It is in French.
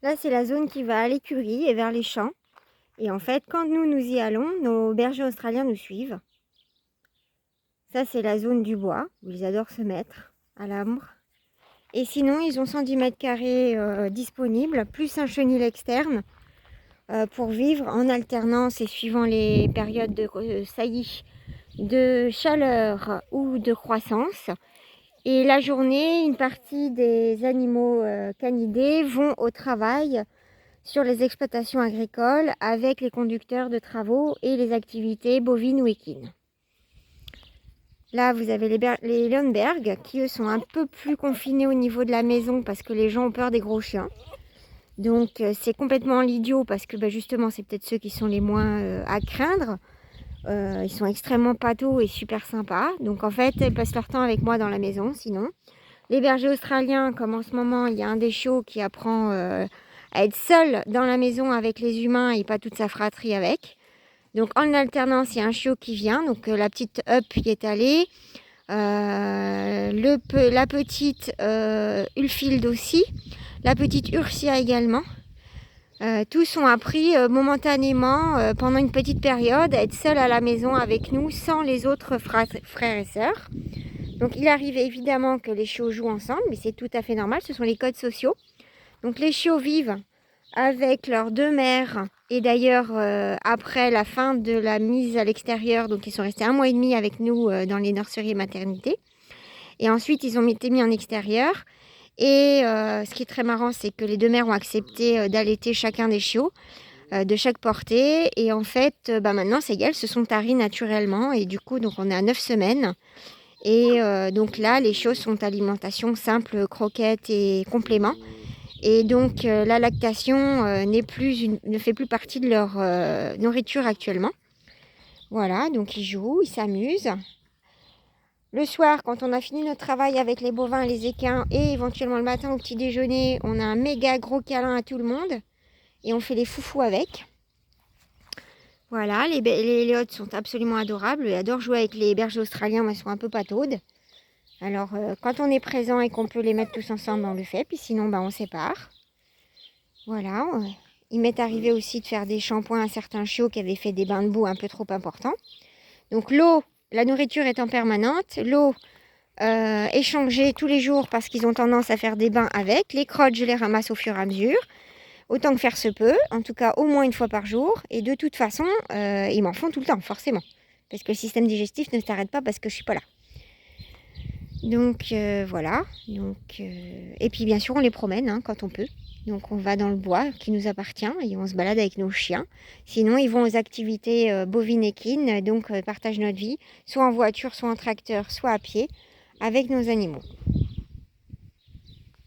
Là, c'est la zone qui va à l'écurie et vers les champs. Et en fait, quand nous y allons, nos bergers australiens nous suivent. Ça, c'est la zone du bois, où ils adorent se mettre à l'ombre. Et sinon, ils ont 110 mètres carrés disponibles, plus un chenil externe pour vivre en alternance et suivant les périodes de saillie, de chaleur ou de croissance. Et la journée, une partie des animaux canidés vont au travail sur les exploitations agricoles avec les conducteurs de travaux et les activités bovines ou équines. Là, vous avez les Lundberg qui, eux, sont un peu plus confinés au niveau de la maison parce que les gens ont peur des gros chiens. Donc, c'est complètement l'idiot parce que justement, c'est peut-être ceux qui sont les moins à craindre. Ils sont extrêmement pâteaux et super sympas. Donc, en fait, ils passent leur temps avec moi dans la maison, sinon. Les bergers australiens, comme en ce moment, il y a un des chiots qui apprend à être seul dans la maison avec les humains et pas toute sa fratrie avec. Donc en alternance, il y a un chiot qui vient, donc la petite Up y est allée, la petite Ulfield aussi, la petite Ursia également. Tous ont appris momentanément, pendant une petite période, à être seuls à la maison avec nous, sans les autres frères et sœurs. Donc il arrive évidemment que les chiots jouent ensemble, mais c'est tout à fait normal, ce sont les codes sociaux. Donc les chiots vivent avec leurs deux mères, et d'ailleurs après la fin de la mise à l'extérieur, donc ils sont restés 1 mois et demi avec nous dans les nurseries et maternités. Et ensuite ils ont été mis en extérieur. Et ce qui est très marrant, c'est que les deux mères ont accepté d'allaiter chacun des chiots de chaque portée. Et en fait, maintenant, c'est elles se sont taries naturellement. Et du coup, donc, on est à 9 semaines. Et donc là, les chiots sont alimentation simple, croquettes et compléments. Et donc, la lactation ne fait plus partie de leur nourriture actuellement. Voilà, donc ils jouent, ils s'amusent. Le soir, quand on a fini notre travail avec les bovins et les équins, et éventuellement le matin au petit déjeuner, on a un méga gros câlin à tout le monde. Et on fait les foufous avec. Voilà, les léotes sont absolument adorables. Ils adorent jouer avec les bergers australiens, mais ils sont un peu pataudes. Alors, quand on est présent et qu'on peut les mettre tous ensemble, on le fait. Puis sinon, on sépare. Voilà. Il m'est arrivé aussi de faire des shampoings à certains chiots qui avaient fait des bains de boue un peu trop importants. Donc l'eau, la nourriture est en permanente. L'eau est changée tous les jours parce qu'ils ont tendance à faire des bains avec. Les crottes, je les ramasse au fur et à mesure. Autant que faire se peut, en tout cas au moins une fois par jour. Et de toute façon, ils m'en font tout le temps, forcément. Parce que le système digestif ne s'arrête pas parce que je suis pas là. Donc voilà. Et puis bien sûr, on les promène quand on peut. Donc on va dans le bois qui nous appartient et on se balade avec nos chiens. Sinon, ils vont aux activités bovines équines, donc partagent notre vie, soit en voiture, soit en tracteur, soit à pied, avec nos animaux.